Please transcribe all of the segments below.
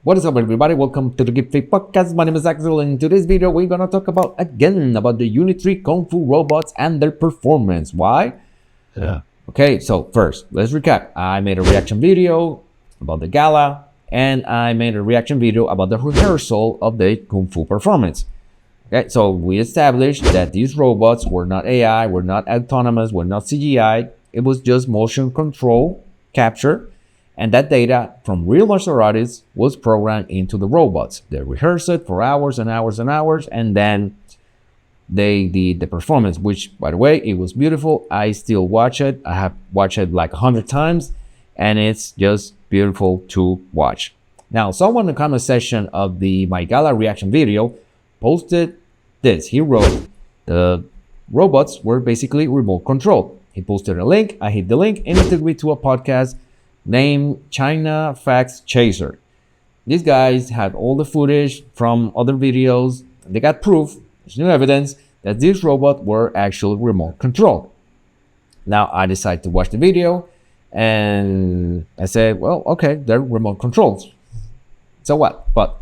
What is up, everybody? Welcome to the Give Faith Podcast. My name is Axel, and in today's video, we're gonna talk about the Unitree Kung Fu robots and their performance. Why? Okay, so first, let's recap. I made a reaction video about the gala, and I made a reaction video about the rehearsal of the Kung Fu performance. Okay, so we established that these robots were not AI, were not autonomous, were not CGI. It was just motion control capture. And that data from real martial artists was programmed into the robots. They rehearsed it for hours and hours and hours, and then they did the performance, which, by the way, it was beautiful. I still watch it. I have watched it like 100 times, and it's just beautiful to watch. Now, someone in the comment section of my gala reaction video posted this. He wrote, the robots were basically remote controlled. He posted a link. I hit the link, and it took me to a podcast named China Facts Chaser. These guys had all the footage from other videos. They got proof, there's no evidence that these robots were actually remote controlled. Now I decided to watch the video and I said, well, okay, they're remote controls. So what? But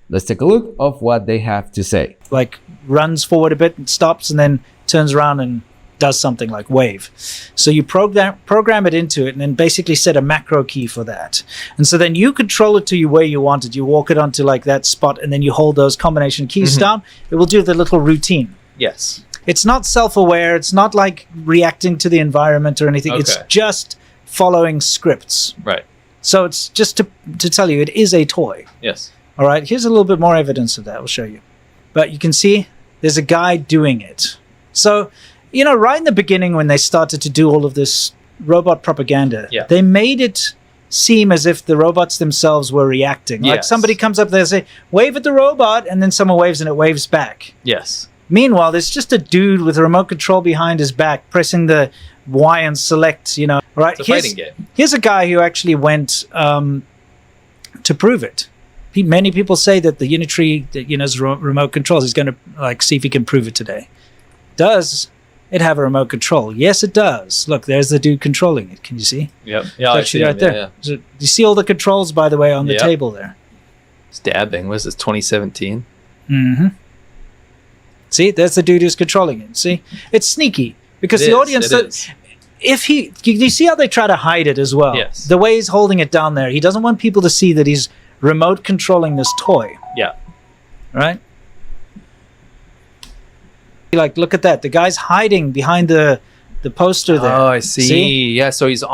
let's take a look of what they have to say. Like runs forward a bit and stops and then turns around and does something like wave. So you program it into it and then basically set a macro key for that. And so then you control it to you where you want it. You walk it onto like that spot and then you hold those combination keys down. It will do the little routine. Yes. It's not self-aware. It's not like reacting to the environment or anything. Okay. It's just following scripts. Right. So it's just to tell you, it is a toy. Yes. All right. Here's a little bit more evidence of that. I'll show you. But you can see there's a guy doing it. So, you know, right in the beginning when they started to do all of this robot propaganda, they made it seem as if the robots themselves were reacting. Like somebody comes up there and say, wave at the robot, and then someone waves and it waves back. Yes. Meanwhile, there's just a dude with a remote control behind his back pressing the Y and select, you know. Right? It's a fighting game. Here's a guy who actually went to prove it. Many people say that the Unitree, you know, is remote controls. He's going to like see if he can prove it today. Does it have a remote control? Yes, it does. Look, there's the dude controlling it. Can you see? Yep. Yeah, I see right there. Yeah. So, you see all the controls, by the way, on the table there. Stabbing. What is this, 2017? Mm-hmm. See, there's the dude who's controlling it. See? It's sneaky. Because the audience... If you see how they try to hide it as well? Yes. The way he's holding it down there. He doesn't want people to see that he's remote controlling this toy. Yeah. Right? Like, look at that. The guy's hiding behind the poster there. Oh, I see. Yeah, so he's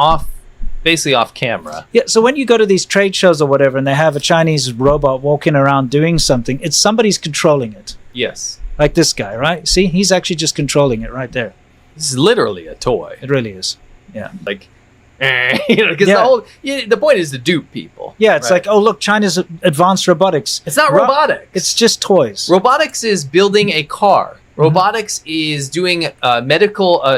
basically off camera. Yeah, so when you go to these trade shows or whatever and they have a Chinese robot walking around doing something, it's somebody's controlling it. Yes. Like this guy, right? See, he's actually just controlling it right there. This is literally a toy. It really is. Yeah. Like, you know, because the point is to dupe people. Yeah, it's like, oh, look, China's advanced robotics. It's not robotics. It's just toys. Robotics is building a car. Robotics is doing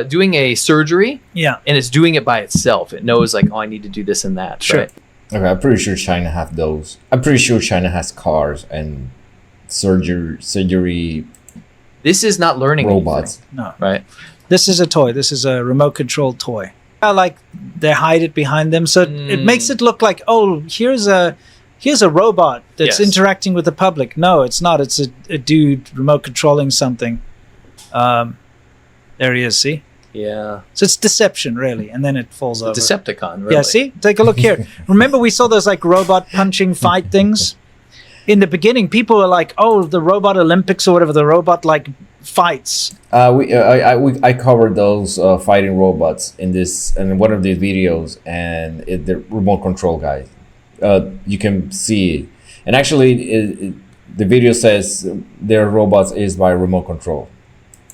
doing a surgery. Yeah. And it's doing it by itself. It knows like, oh, I need to do this and that. Sure. Right? Okay, I'm pretty sure China have those. I'm pretty sure China has cars and surgery. This is not learning robots. Anything. No. Right. This is a toy. This is a remote controlled toy. I like they hide it behind them, so it makes it look like, oh, here's a robot that's interacting with the public. No, it's not. It's a dude remote controlling something. There he is. See? Yeah. So it's deception, really, and then it falls over. Decepticon, really. Yeah. See? Take a look here. Remember, we saw those like robot punching fight things. In the beginning, people were like, "Oh, the robot Olympics or whatever." The robot like fights. I covered those fighting robots in one of these videos, and the remote control guy. You can see, and actually, the video says their robots is by remote control.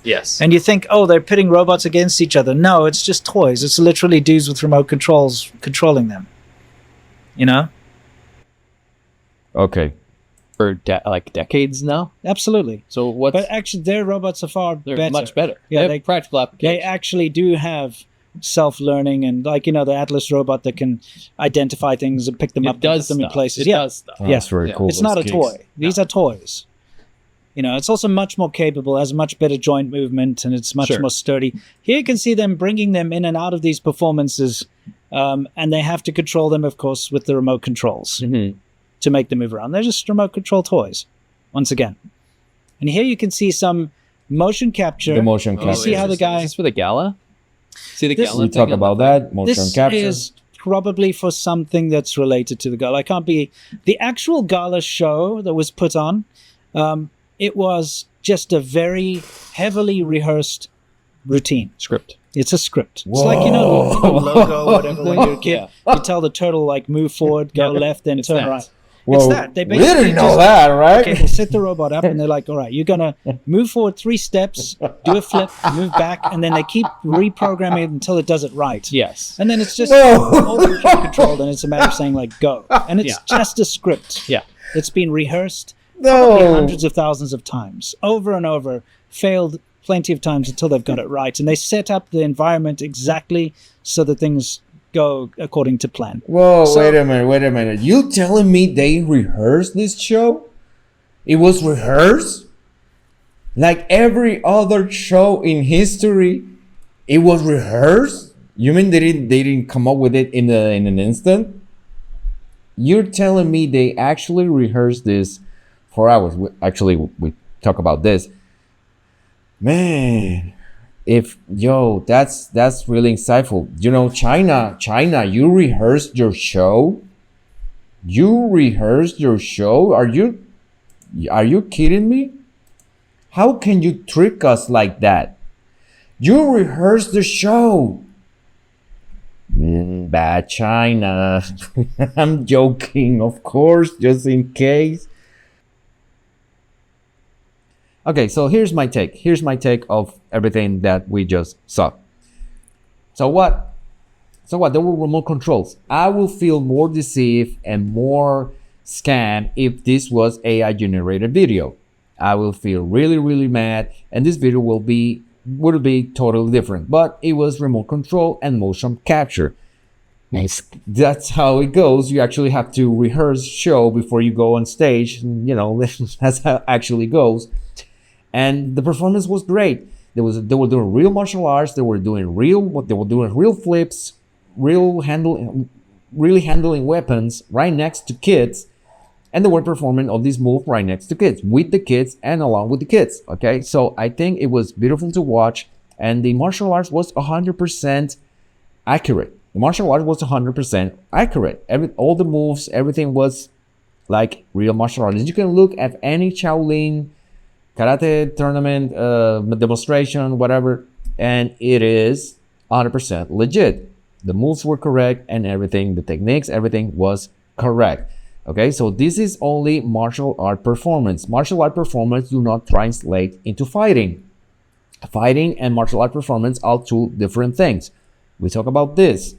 Yes. And you think, oh, they're pitting robots against each other. No, it's just toys. It's literally dudes with remote controls controlling them. You know? Okay. For like decades now? Absolutely. So what? But actually, their robots are far better. Much better. Yeah, they have practical applications. They actually do have self-learning and, like, you know, the Atlas robot that can identify things and pick them up and put them in places. It does stuff. Oh, that's very cool. It's not a toy. These are toys. You know, it's also much more capable, has much better joint movement, and it's much more sturdy. Here you can see them bringing them in and out of these performances, and they have to control them, of course, with the remote controls. to make them move around. They're just remote control toys, once again. And here you can see some motion capture. The motion You capture. see how the guy... Is this for the gala? See the This- gala? We thing talk on about the- that motion This capture. is probably for something that's related to the gala. I can't be... The actual gala show that was put on, it was just a very heavily rehearsed routine. Script. It's a script. It's like, you know, the logo or whatever when you're a kid. You tell the turtle, like, move forward, go left, then turn that. right. Well, It's that. They we basically didn't know just- that, right? Okay, they set the robot up and they're like, all right, you're going to move forward 3 steps, do a flip, move back, and then they keep reprogramming it until it does it right. Yes. And then it's just No. all computer controlled, and it's a matter of saying, like, go. And it's just a script. Yeah. It's been rehearsed probably No. hundreds of thousands of times, over and over, failed plenty of times until they've got it right. And they set up the environment exactly so that things go according to plan. Whoa, So- wait a minute. You telling me they rehearsed this show? It was rehearsed? Like every other show in history, it was rehearsed? You mean they didn't come up with it in an instant? You're telling me they actually rehearsed this for hours. We talk about this. Man, that's really insightful. You know, China, you rehearsed your show? You rehearsed your show? Are you kidding me? How can you trick us like that? You rehearsed the show. Bad China. I'm joking, of course, just in case. Okay, so here's my take. Here's my take of everything that we just saw. So what? There were remote controls. I will feel more deceived and more scammed if this was AI generated video. I will feel really, really mad, and this video would be totally different. But it was remote control and motion capture. Nice. That's how it goes. You actually have to rehearse show before you go on stage. You know, that's how it actually goes. And the performance was great. They were doing real martial arts. They were doing real flips, really handling weapons right next to kids, and they were performing all these moves right next to kids, with the kids and along with the kids. Okay, so I think it was beautiful to watch, and the martial arts was 100% accurate. The martial arts was 100% accurate. All the moves, everything was like real martial arts. You can look at any Shaolin karate tournament, demonstration, whatever, and it is 100% legit. The moves were correct and everything, the techniques, everything was correct. Okay, so this is only martial art performance. Martial art performance do not translate into fighting. Fighting and martial art performance are 2 different things. We talk about this.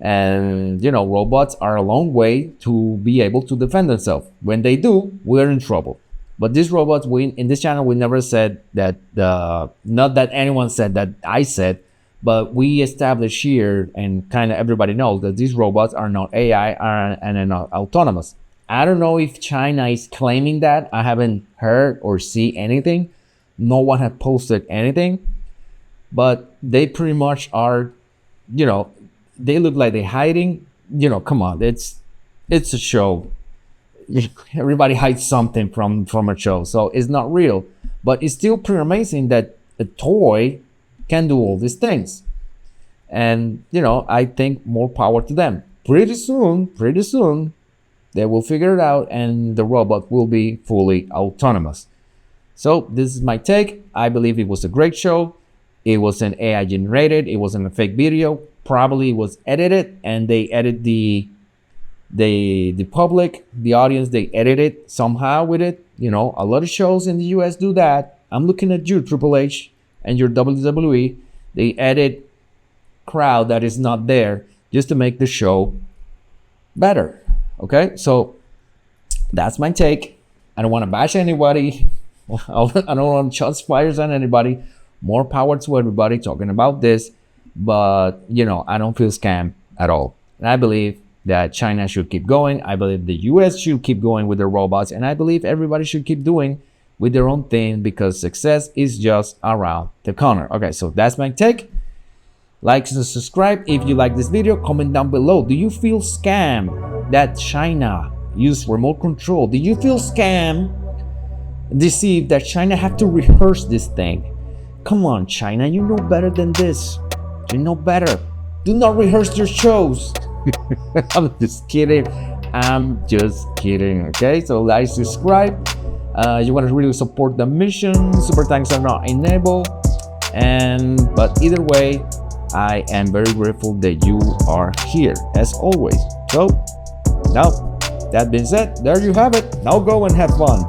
And, you know, robots are a long way to be able to defend themselves. When they do, we're in trouble. But these robots, in this channel, we never said that, not that anyone said that I said, but we established here, and kind of everybody knows that these robots are not AI and are not autonomous. I don't know if China is claiming that. I haven't heard or see anything. No one has posted anything, but they pretty much are, you know, they look like they're hiding. You know, come on, it's a show. Everybody hides something from a show, so it's not real. But it's still pretty amazing that a toy can do all these things. And, you know, I think more power to them. Pretty soon, they will figure it out and the robot will be fully autonomous. So this is my take. I believe it was a great show. It was an AI generated. It wasn't a fake video. Probably it was edited, and they edit the public, the audience, they edit it somehow with it. You know, a lot of shows in the US do that. I'm looking at you, Triple H, and your WWE. They edit crowd that is not there just to make the show better. Okay, so that's my take. I don't want to bash anybody. I don't want to shots fires on anybody. More power to everybody talking about this. But, you know, I don't feel scammed at all. And I believe that China should keep going. I believe the US should keep going with their robots. And I believe everybody should keep doing with their own thing, because success is just around the corner. Okay, so that's my take. Like and subscribe if you like this video. Comment down below. Do you feel scammed that China use remote control. Did you feel scammed, deceived that China have to rehearse this thing? Come on, China, you know better than this. You know better. Do not rehearse your shows. I'm just kidding. Okay, so like, subscribe. You want to really support the mission. Super thanks are not enabled. But either way, I am very grateful that you are here as always. So now, that being said, there you have it. Now go and have fun.